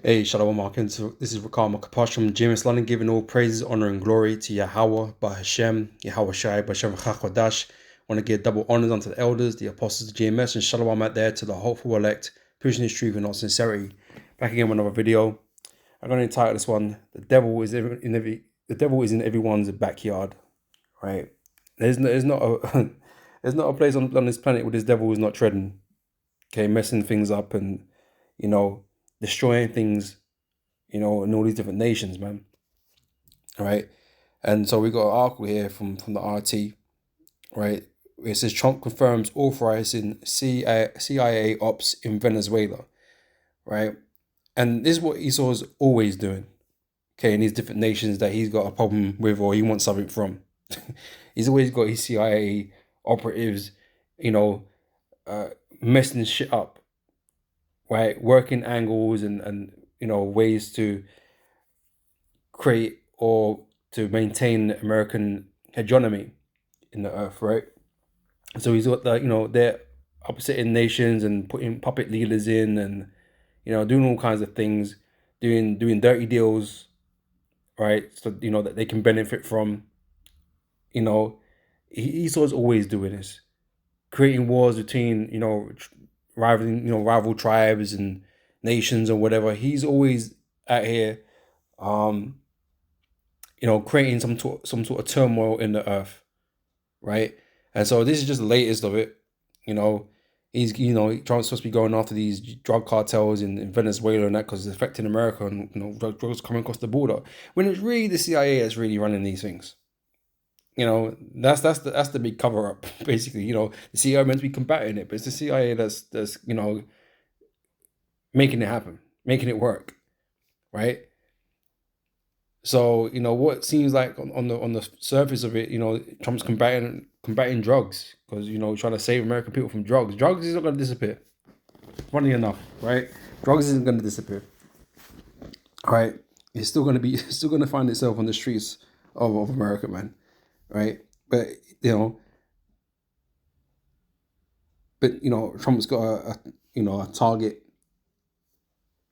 Hey, Shalom Markins. This is Rakam Kapash from James London, giving all praises, honor, and glory to Yahweh, Bahashem, Yahweh Shai, Bashem Chakodash. Want to give double honors unto the elders, the apostles, the GMS, and Shalom out there to the hopeful elect, pushing his truth and not sincerity. Back again with another video. I'm going to entitle this one, The Devil is in Everyone's Backyard. Right? There's not a there's not a place on this planet where this devil is not treading, okay, messing things up and, you know, destroying things, in all these different nations, man. All right. And so we got an article here from the RT, right? It says Trump confirms authorizing CIA ops in Venezuela, right? And this is what Esau's always doing, okay, in these different nations that he's got a problem with or he wants something from. He's always got his CIA operatives, you know, messing shit up, right? Working angles and ways to create or to maintain American hegemony in the earth, right? So he's got they're upsetting nations and putting puppet leaders in and doing all kinds of things, doing dirty deals, right? So that they can benefit from. You know, Esau's always doing this, creating wars between rival tribes and nations or whatever. He's always out here, um, creating some sort of turmoil in the earth, right? And so this is just the latest of it. You know, Trump's supposed to be going after these drug cartels in Venezuela and that because it's affecting America and drugs coming across the border. When it's really the CIA that's really running these things. That's the big cover up basically. The CIA meant to be combating it, but it's the CIA that's making it happen, making it work, right? So what seems like on the surface of it, Trump's combating drugs because trying to save American people from drugs. Drugs is not going to disappear. Funny enough, right? Drugs isn't going to disappear. All right, it's still going to be it's still going to find itself on the streets of America, man. Right, but you know, Trump's got a target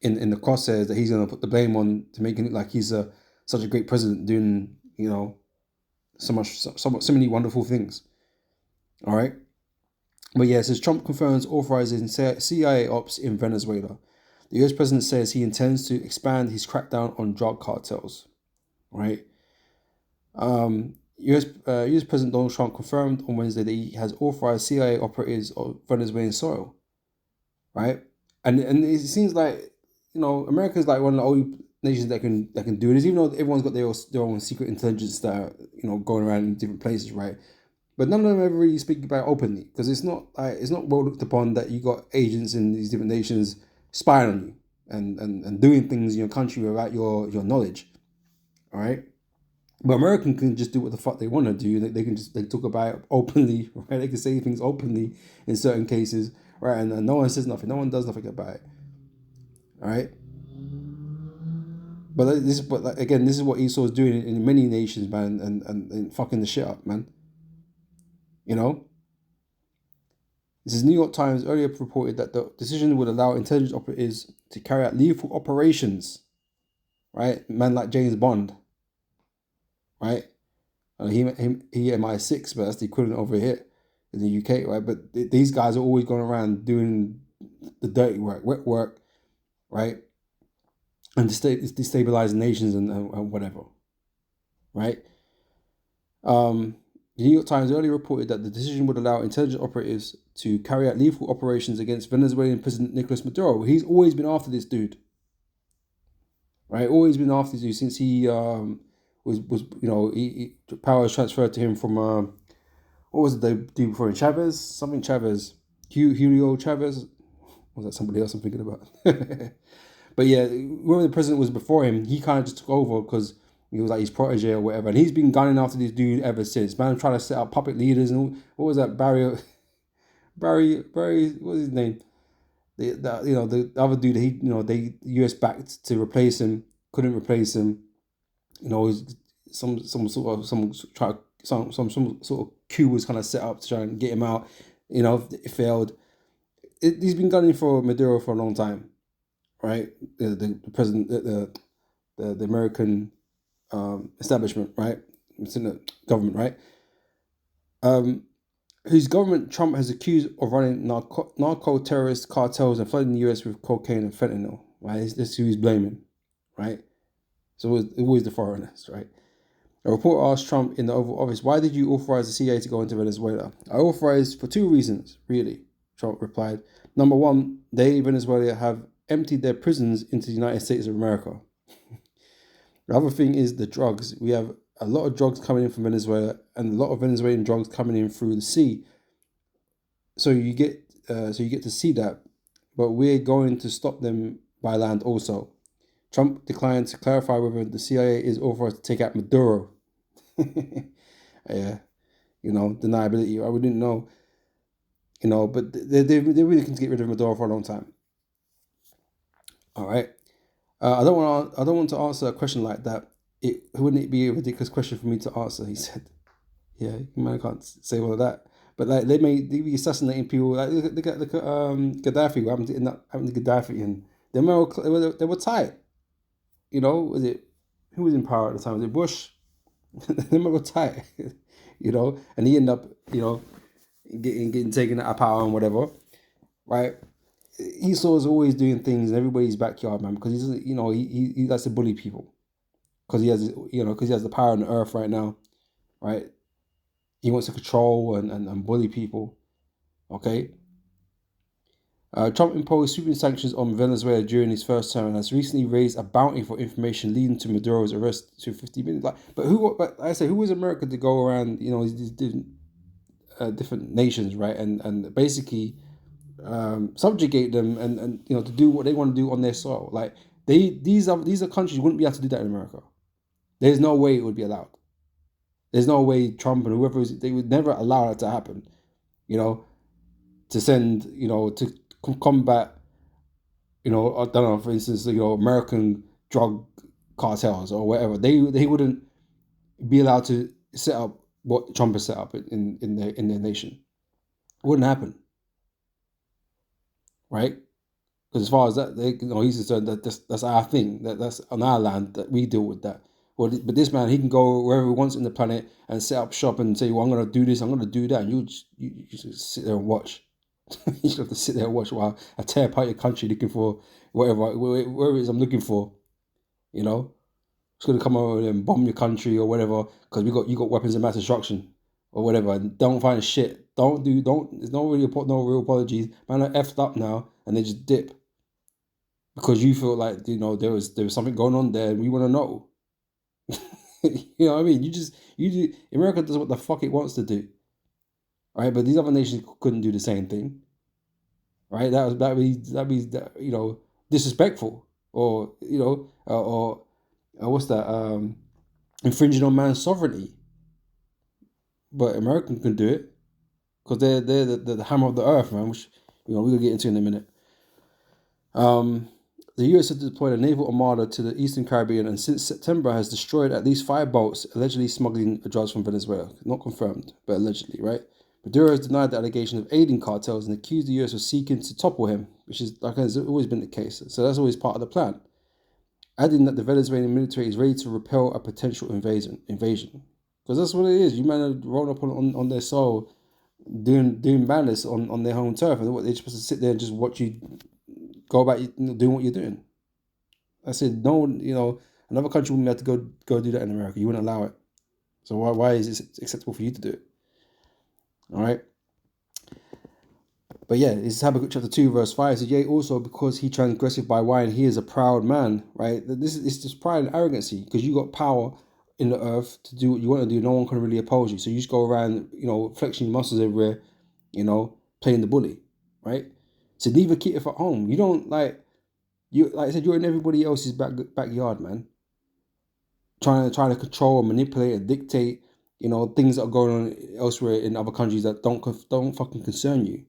in the crosshairs that he's going to put the blame on to make it look like he's such a great president doing so many wonderful things. All right. But yeah, it says Trump confirms authorizing CIA ops in Venezuela. The US president says he intends to expand his crackdown on drug cartels. Right. US President Donald Trump confirmed on Wednesday that he has authorized CIA operatives on Venezuelan soil. Right. And it seems like America is like one of the only nations that can do this, even though everyone's got their own secret intelligence that are, going around in different places, right? But none of them ever really speak about it openly because it's not well looked upon that you got agents in these different nations spying on you and doing things in your country without your knowledge. All right. But American can just do what the fuck they want to do. They talk about it openly, right? They can say things openly in certain cases, right? And no one says nothing. No one does nothing about it. All right. But again, this is what Esau is doing in many nations, man, and fucking the shit up, man. You know. This is New York Times earlier reported that the decision would allow intelligence operatives to carry out lethal operations, right? Man like James Bond, right? He MI6, but that's the equivalent over here in the UK, right? But these guys are always going around doing the dirty work, wet work, right? And destabilizing nations and whatever, right? The New York Times earlier reported that the decision would allow intelligence operatives to carry out lethal operations against Venezuelan President Nicolas Maduro. He's always been after this dude, right? Always been after this dude since he power was transferred to him from what was it they do before him? Chavez, Julio Chavez. Was that somebody else I'm thinking about? But yeah, whoever the president was before him, he kind of just took over because he was like his protege or whatever, and he's been gunning after this dude ever since. Man, trying to set up puppet leaders and what was that Barry, what was his name? The other dude that they US backed to replace him, couldn't replace him. Some sort of some sort of coup was kind of set up to try and get him out. It failed. He's been gunning for Maduro for a long time, right? The president, the American establishment, right? It's in the government, right? Whose government Trump has accused of running narco-terrorist cartels and flooding the U.S. with cocaine and fentanyl, right? This is who he's blaming, right? So it was the foreigners, right? A reporter asked Trump in the Oval Office, why did you authorize the CIA to go into Venezuela? I authorized for two reasons, really, Trump replied. Number one, they, Venezuela, have emptied their prisons into the United States of America. The other thing is the drugs. We have a lot of drugs coming in from Venezuela and a lot of Venezuelan drugs coming in through the sea. So you get to see that, but we're going to stop them by land also. Trump declined to clarify whether the CIA is authorized to take out Maduro. Yeah, deniability. I wouldn't know, but they really can get rid of Maduro for a long time. All right. I don't want to answer a question like that. Wouldn't it be a ridiculous question for me to answer? He said. Yeah, man, I can't say all of that. But like they be assassinating people. Like look at Gaddafi. What happened to Gaddafi? And they were tight. Was it who was in power at the time? Was it Bush? They were tight. And he ended up getting taken out of power and whatever, right? Esau's always doing things in everybody's backyard, man, because he likes to bully people because he has the power on the earth right now, right? He wants to control and bully people. Okay. Trump imposed sweeping sanctions on Venezuela during his first term and has recently raised a bounty for information leading to Maduro's arrest to 50 million. But I say, who was America to go around, these different nations, right? And basically subjugate them and to do what they want to do on their soil. Like these are countries wouldn't be able to do that in America. There's no way it would be allowed. There's no way Trump and whoever they would never allow that to happen. To send, to combat, I don't know, for instance, American drug cartels or whatever. They wouldn't be allowed to set up what Trump has set up in their nation. It wouldn't happen, right? Because as far as that, he's concerned that that's our thing. That's on our land that we deal with that. Well, but this man, he can go wherever he wants in the planet and set up shop and say, "Well, I'm going to do this, I'm going to do that," and you just sit there and watch. You just have to sit there and watch while I tear apart your country looking for whatever it is I'm looking for. It's going to come over and bomb your country or whatever because you got weapons of mass destruction or whatever. And don't find shit. There's no real apologies. Man, are effed up now and they just dip because you feel like there was something going on there and we want to know. You know what I mean? You do. America does what the fuck it wants to do, right? But these other nations couldn't do the same thing, right? That be disrespectful or or what's that? Infringing on man's sovereignty. But America can do it because they're the hammer of the earth, man. Which we'll get into in a minute. The US has deployed a naval armada to the Eastern Caribbean and since September has destroyed at least 5 boats allegedly smuggling drugs from Venezuela. Not confirmed, but allegedly, right? Maduro has denied the allegation of aiding cartels and accused the US of seeking to topple him, which is like has always been the case. So that's always part of the plan. Adding that the Venezuelan military is ready to repel a potential invasion. Because that's what it is. You men are rolling up on their soul doing madness on their home turf, and what they're supposed to sit there and just watch you go about doing what you're doing. I said, no, another country wouldn't have to go do that in America. You wouldn't allow it. So why is it acceptable for you to do it? All right. But yeah, it's Habakkuk chapter 2, verse 5. It says, yea, also because he transgressed by wine, he is a proud man, right? It's just pride and arrogancy because you got power in the earth to do what you want to do. No one can really oppose you. So you just go around, flexing your muscles everywhere, playing the bully, right? So neither keepeth at home. You don't like I said, you're in everybody else's backyard, man. Trying to control and manipulate and dictate, things that are going on elsewhere in other countries that don't fucking concern you,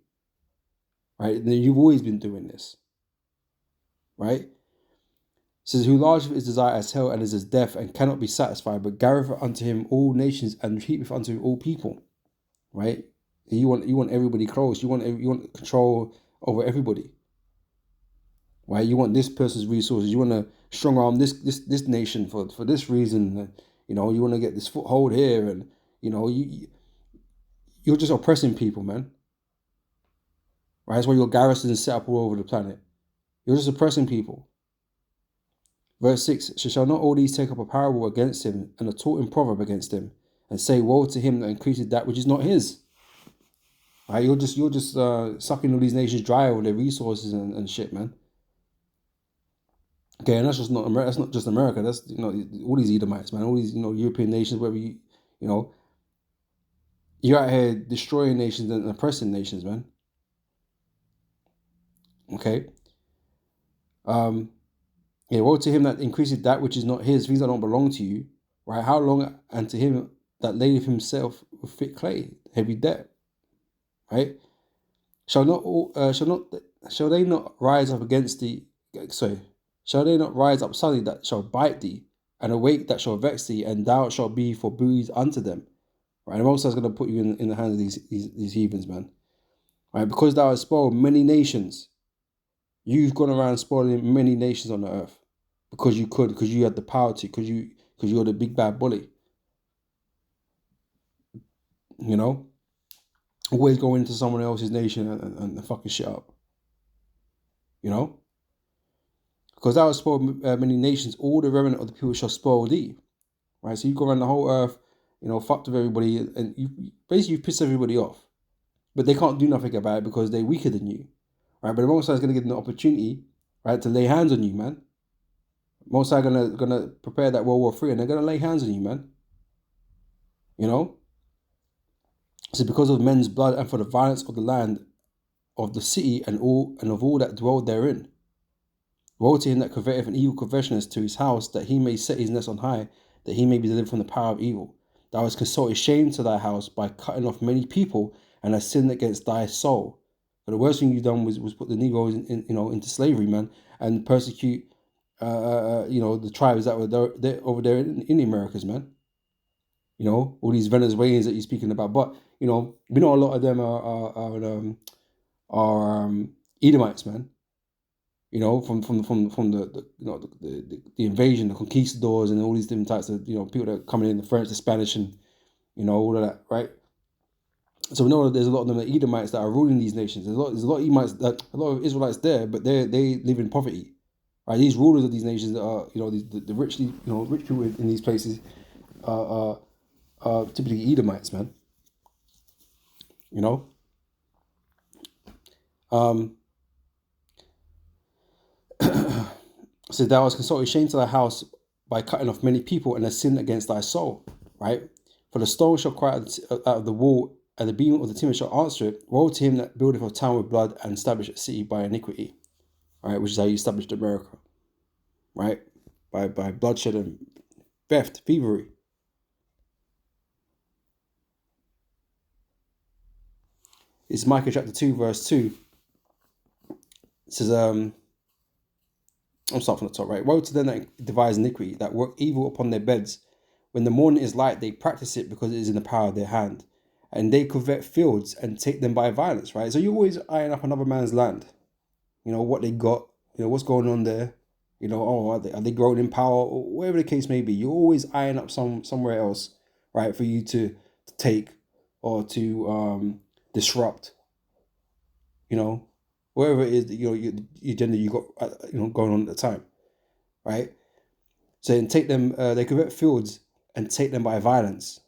right? And you've always been doing this, right? It says, who largely is desire as hell and is as death and cannot be satisfied, but gathereth unto him all nations and heapeth unto him all people, right? You want everybody close. You want control over everybody. right? You want this person's resources. You want to strong arm this nation for this reason. You know, you want to get this foothold here, and you know, you're just oppressing people, man. Right? That's why your garrisons set up all over the planet. You're just oppressing people. Verse 6, so shall not all these take up a parable against him, and a taught proverb against him, and say, woe to him that increases that which is not his. Right? You're just sucking all these nations dry of their resources and shit, man. Okay, and that's just not America. That's not just America. That's, you know, all these Edomites, man. All these, you know, European nations, wherever you know, you're out here destroying nations and oppressing nations, man. Okay. Yeah, woe to him that increases that which is not his, things that don't belong to you, right? How long, and to him that ladeth himself with thick clay, heavy debt, right? Shall they not rise up against thee? Sorry, shall they not rise up suddenly that shall bite thee, and awake that shall vex thee, and thou shalt be for booths unto them, right? And Most High is going to put you in the hands of these heathens, man, right? Because thou hast spoiled many nations, you've gone around spoiling many nations on the earth, because you had the power to, because you're the big bad bully, you know. Always go into someone else's nation and fucking shit up, you know. Because thou hast spoiled many nations, all the remnant of the people shall spoil thee, right? So you go around the whole earth, you know, fucked with everybody, and you basically piss everybody off, but they can't do nothing about it because they're weaker than you, right? But the Most High is going to give them the opportunity, right, to lay hands on you, man. Most High gonna prepare that World War III, and they're gonna lay hands on you, man. You know. So because of men's blood and for the violence of the land, of the city, and of all that dwell therein. Woe to him that coveteth an evil covetousness to his house, that he may set his nest on high, that he may be delivered from the power of evil. Thou hast consulted shame to thy house by cutting off many people, and hast sinned against thy soul. But the worst thing you've done was put the Negroes into slavery, man, and persecute the tribes that were there over there in the Americas, man. You know, all these Venezuelans that you're speaking about, but you know, we know a lot of them are Edomites, man. You know, from the the invasion, the conquistadors, and all these different types of, you know, people that are coming in, the French, the Spanish, and you know, all of that, right? So we know that there's a lot of them, the Edomites, that are ruling these nations. There's a lot of Edomites, a lot of Israelites there, but they live in poverty, right? These rulers of these nations that are, you know, the rich people in these places are typically Edomites, man. You know. So thou hast consulted shame to thy house by cutting off many people, and hast sinned against thy soul, right? For the stone shall cry out of the wall, and the beam of the timber shall answer it. Woe to him that buildeth a town with blood, and establish a city by iniquity, right? Which is how you established America, right? By bloodshed and theft, thievery. It's Micah chapter 2, verse 2. It says, I'm starting from the top, right? Woe to them that devise iniquity, that work evil upon their beds. When the morning is light, they practice it because it is in the power of their hand. And they covet fields and take them by violence, right? So you're always eyeing up another man's land. You know, what they got, you know, what's going on there. You know, oh, are they growing in power? Or whatever the case may be. You're always eyeing up somewhere else, right, for you to take or to disrupt. You know, wherever it is that, you know, your agenda you got, going on at the time, right? So then take them, they covet fields and take them by violence.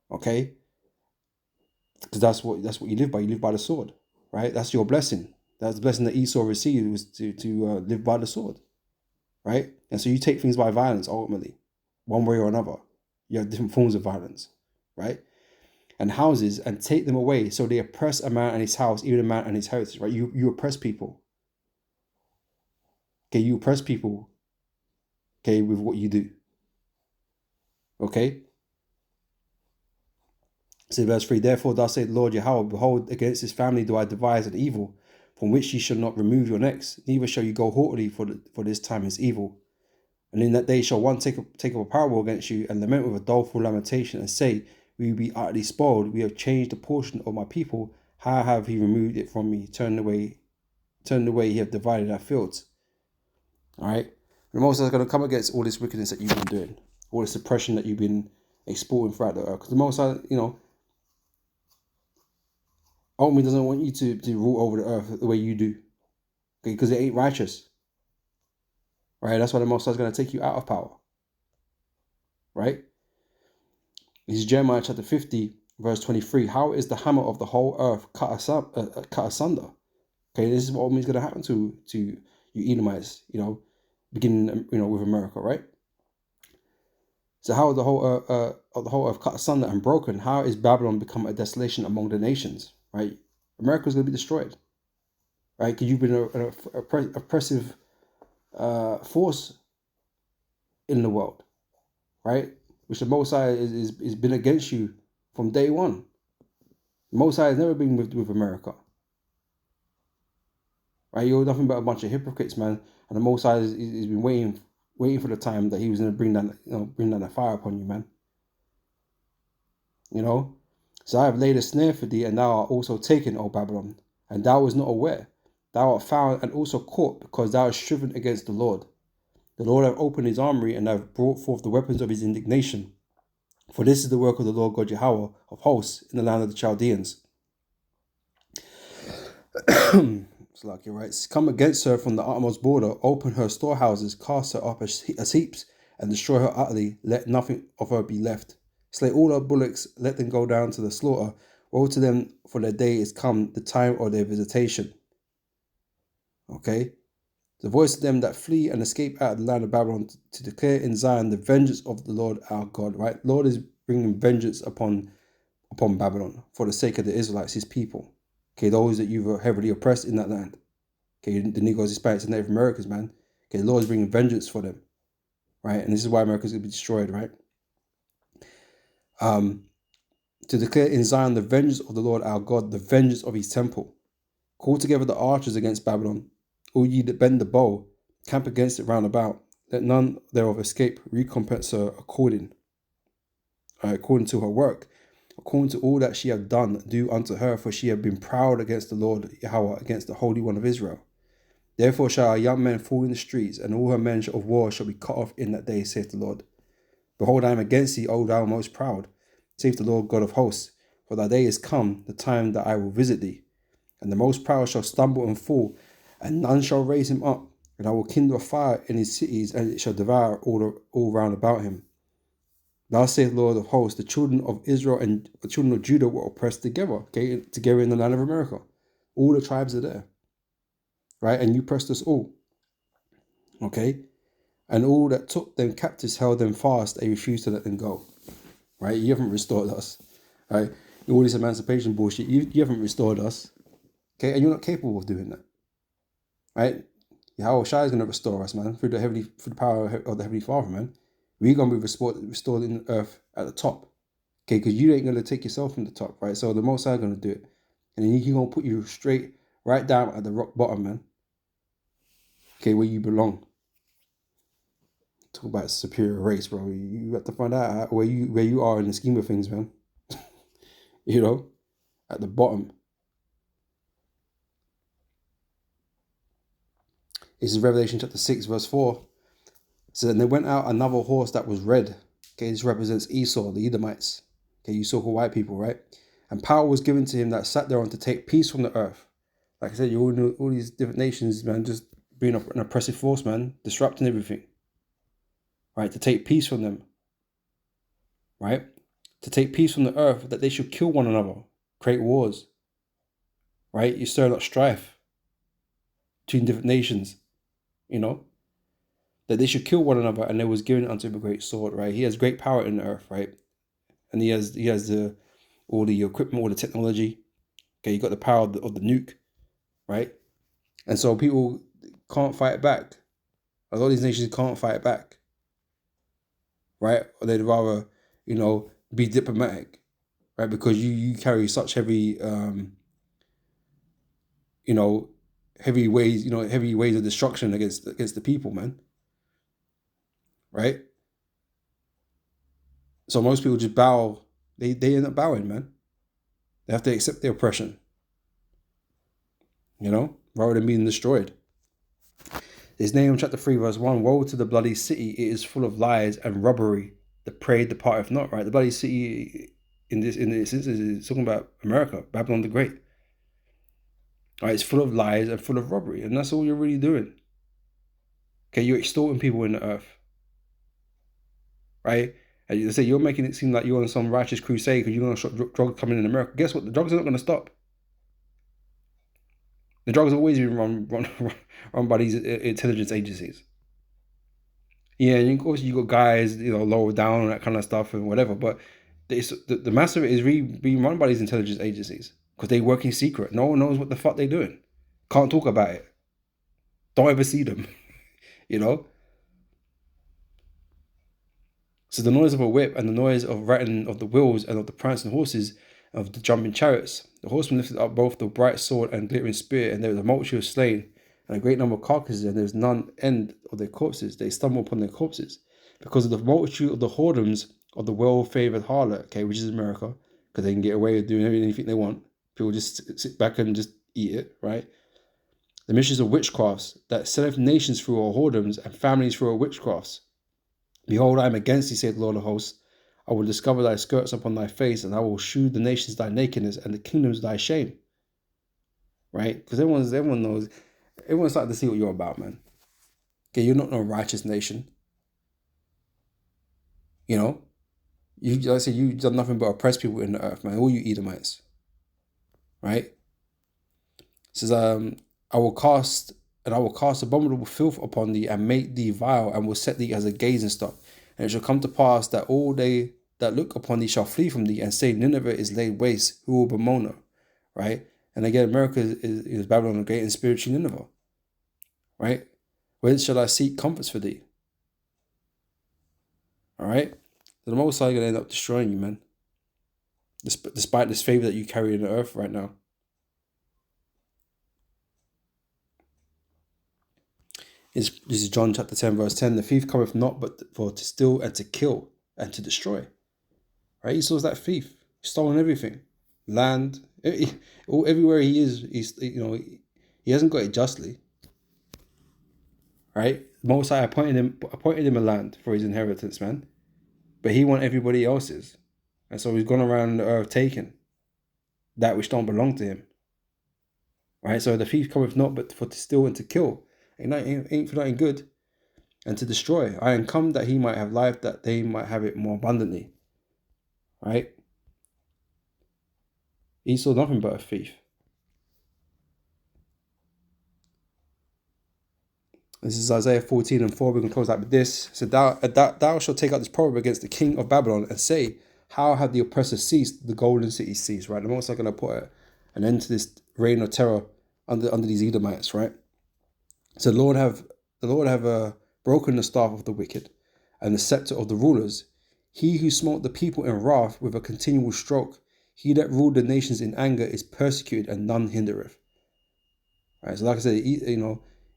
Okay, because that's what you live by. You live by the sword, right? That's your blessing. That's the blessing that Esau received, was to live by the sword, right? And so you take things by violence ultimately, one way or another. You have different forms of violence, right? And houses, and take them away. So they oppress a man and his house, even a man and his heritage, right? You oppress people. Okay, you oppress people. Okay, with what you do. Okay. So verse 3, therefore thus saith the Lord Yahweh, behold, against this family do I devise an evil, from which ye shall not remove your necks, neither shall you go haughtily, for this time is evil. And in that day shall one take up a parable against you, and lament with a doleful lamentation, and say, we be utterly spoiled, we have changed the portion of my people, how have he removed it from me, turned turn away, he have divided our fields. All right. The Most High is going to come against all this wickedness that you've been doing, all this oppression that you've been exporting throughout the earth. Because the Most High, ultimately doesn't want you to rule over the earth the way you do. Okay, because it ain't righteous. Right? That's why the Most High is going to take you out of power. Right? This is Jeremiah chapter 50, verse 23. How is the hammer of the whole earth cut asunder? Okay, this is what ultimately is going to happen to you Edomites, beginning, with America, right? So how is the whole earth cut asunder and broken? How is Babylon become a desolation among the nations, right? America is going to be destroyed, right? Because you've been an oppressive force in the world, right? Which the Most High is been against you from day one. The Most High has never been with America, right? You're nothing but a bunch of hypocrites, man. And the Most High has been waiting for the time that he was going to bring down the fire upon you, man. So I have laid a snare for thee, and thou art also taken, O Babylon, and thou was not aware. Thou art found and also caught, because thou hast striven against the Lord. The Lord hath opened his armory, and hath brought forth the weapons of his indignation. For this is the work of the Lord God Yahweh of hosts in the land of the Chaldeans. It's like you're right. Come against her from the uttermost border, open her storehouses, cast her up as heaps, and destroy her utterly. Let nothing of her be left. Slay all her bullocks, let them go down to the slaughter. Woe to them, for their day is come, the time of their visitation. Okay? The voice of them that flee and escape out of the land of Babylon, to declare in Zion the vengeance of the Lord our God. Right? Lord is bringing vengeance upon Babylon for the sake of the Israelites, his people. Okay, those that you've heavily oppressed in that land. Okay, the Negroes, Hispanics, and Native Americans, man. Okay, the Lord is bringing vengeance for them. Right? And this is why America's going to be destroyed, right? To declare in Zion the vengeance of the Lord our God, the vengeance of his temple. Call together the archers against Babylon, all ye that bend the bow, camp against it round about. Let none thereof escape, recompense her according to her work, according to all that she hath done, do unto her, for she hath been proud against the Lord Yahweh, against the Holy One of Israel. Therefore shall our young men fall in the streets, and all her men of war shall be cut off in that day, saith the Lord. Behold, I am against thee, O thou most proud, saith the Lord God of hosts, for thy day is come, the time that I will visit thee. And the most proud shall stumble and fall, and none shall raise him up. And I will kindle a fire in his cities, and it shall devour all round about him. Thus saith the Lord of hosts, the children of Israel and the children of Judah were oppressed together, together in the land of America. All the tribes are there, right? And you pressed us all, okay? And all that took them captives held them fast, they refused to let them go, right? You haven't restored us, right? All this emancipation bullshit, you haven't restored us, okay? And you're not capable of doing that, right? Yahweh Shai is going to restore us, man, through the power of the Heavenly Father, man. We're going to be restored in the earth at the top, okay? Because you ain't going to take yourself from the top, right? So the Most High is going to do it. And then He's going to put you straight, right down at the rock bottom, man. Okay, where you belong. Talk about superior race, bro. You have to find out where you are in the scheme of things, man. At the bottom. This is Revelation chapter 6, verse 4. So then there went out another horse that was red. Okay, this represents Esau, the Edomites. Okay, you so-called white people, right? And power was given to him that sat thereon to take peace from the earth. Like I said, you all know all these different nations, man, just being an oppressive force, man, disrupting everything. Right? To take peace from them. Right? To take peace from the earth, that they should kill one another, create wars. Right? You stir up strife between different nations, that they should kill one another, and there was given unto him a great sword, right? He has great power in the earth, right? And he has all the equipment, all the technology. Okay, you got the power of the nuke, right? And so people can't fight back. A lot of these nations can't fight back, right? Or they'd rather, be diplomatic, right? Because you carry such heavy, heavy ways of destruction against the people, man. Right? So most people just bow. They end up bowing, man. They have to accept the oppression. rather than being destroyed. There's Nahum chapter 3 verse 1. Woe to the bloody city, it is full of lies and robbery. The prey departeth not. Right, the bloody city in this instance is talking about America, Babylon the Great. Right, it's full of lies and full of robbery, and that's all you're really doing. Okay, you're extorting people in the earth. Right, and you say you're making it seem like you're on some righteous crusade because you're going to stop drugs coming in America. Guess what? The drugs are not going to stop. The drugs have always been run by these intelligence agencies. Yeah, and of course you got guys, lower down and that kind of stuff and whatever. But the mass of it is really being run by these intelligence agencies because they work in secret. No one knows what the fuck they're doing. Can't talk about it. Don't ever see them. So the noise of a whip and the noise of rattling of the wheels and of the prancing horses, of the jumping chariots. The horsemen lifted up both the bright sword and glittering spear, and there was a multitude of slain, and a great number of carcasses, and there was none end of their corpses. They stumbled upon their corpses, because of the multitude of the whoredoms of the well-favored harlot, okay, which is America, because they can get away with doing anything they want. People just sit back and just eat it, right? The missions of witchcrafts, that selleth nations through her whoredoms, and families through her witchcrafts. Behold, I am against thee, saith the Lord of hosts. I will discover thy skirts upon thy face, and I will shew the nations thy nakedness, and the kingdoms thy shame. Right? Because everyone knows, everyone's starting to see what you're about, man. Okay, you're not a righteous nation. Like I said, you've done nothing but oppress people in the earth, man. All you Edomites. Right? It says, I will cast abominable filth upon thee, and make thee vile, and will set thee as a gazing stock. And it shall come to pass that all they that look upon thee shall flee from thee, and say, Nineveh is laid waste, who will bemoan her? Right? And again, America is Babylon the Great and spiritually Nineveh. Right? Whence shall I seek comforts for thee? Alright? So the Most High is going to end up destroying you, man. Despite this favor that you carry in the earth right now. This is John chapter 10 verse 10. The thief cometh not but for to steal and to kill and to destroy. Right? Esau's that thief. He's stolen everything. Land. Everywhere he is, he hasn't got it justly. Right? Most High appointed him a land for his inheritance, man. But he want everybody else's. And so he's gone around the earth taking that which don't belong to him. Right? So the thief cometh not but for to steal and to kill. Ain't for nothing good, and to destroy. I am come that he might have life, that they might have it more abundantly. Right? Esau nothing but a thief. This is Isaiah 14 and 4. We can close out with this. So thou shalt take out this proverb against the king of Babylon and say, how have the oppressors ceased, the golden city ceased? Right? The Most High going to put an end to this reign of terror under these Edomites. Right? So the Lord have broken the staff of the wicked, and the scepter of the rulers. He who smote the people in wrath with a continual stroke, he that ruled the nations in anger is persecuted, and none hindereth. Right. So like I said,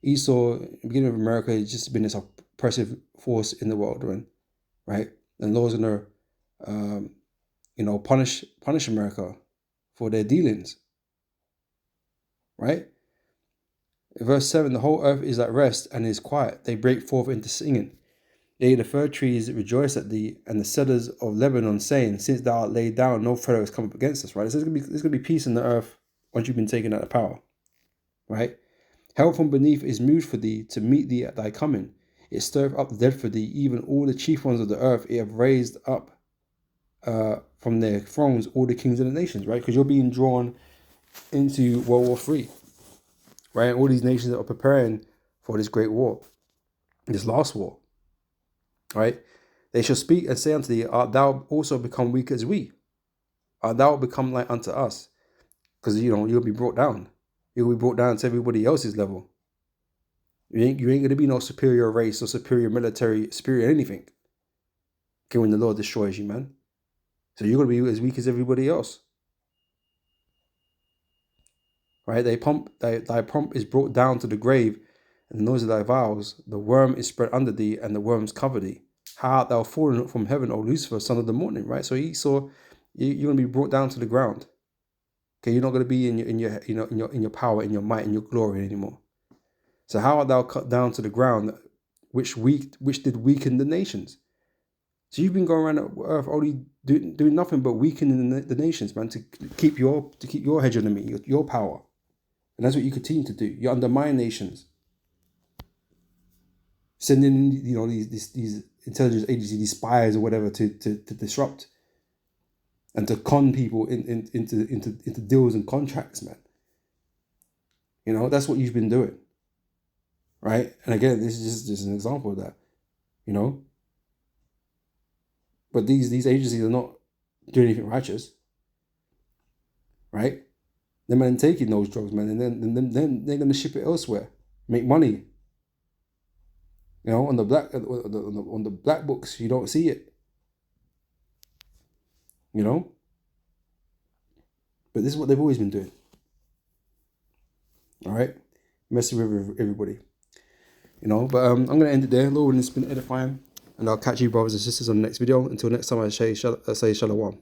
Esau, in the beginning of America, has just been this oppressive force in the world, right? And the Lord's gonna, punish America for their dealings, right? Verse 7, the whole earth is at rest and is quiet. They break forth into singing. Yea, the fir trees rejoice at thee, and the cedars of Lebanon, saying, since thou art laid down, no fellow has come up against us. Right? So there's gonna be peace in the earth once you've been taken out of power. Right? Hell from beneath is moved for thee to meet thee at thy coming. It stirreth up the dead for thee, even all the chief ones of the earth. It have raised up from their thrones all the kings of the nations. Right? Because you're being drawn into World War III. Right? All these nations are preparing for this great war, this last war. Right? They shall speak and say unto thee, art thou also become weak as we? Art thou become like unto us? Because you'll be brought down. You'll be brought down to everybody else's level. You ain't gonna be no superior race or superior military, superior anything. Okay, when the Lord destroys you, man. So you're gonna be as weak as everybody else. Right? Thy pomp is brought down to the grave, and the noise of thy vows, the worm is spread under thee, and the worms cover thee. How art thou fallen from heaven, O Lucifer, son of the morning? Right? So Esau, you're going to be brought down to the ground. Okay, you're not going to be in your power, in your might, in your glory anymore. So how art thou cut down to the ground, which did weaken the nations? So you've been going around the earth only doing nothing but weakening the nations, man, to keep your hegemony, your power, and that's what you continue to do. You undermine nations, sending these intelligence agencies, these spies or whatever, to disrupt and to con people into deals and contracts, man. That's what you've been doing, right? And again, this is just an example of that, But these agencies are not doing anything righteous, right? They're man taking those drugs, man, and then they're gonna ship it elsewhere, make money. On the black books, you don't see it. But this is what they've always been doing. All right, messing with everybody. But I'm gonna end it there. Lord, it's been edifying, and I'll catch you, brothers and sisters, on the next video. Until next time, I say shalom.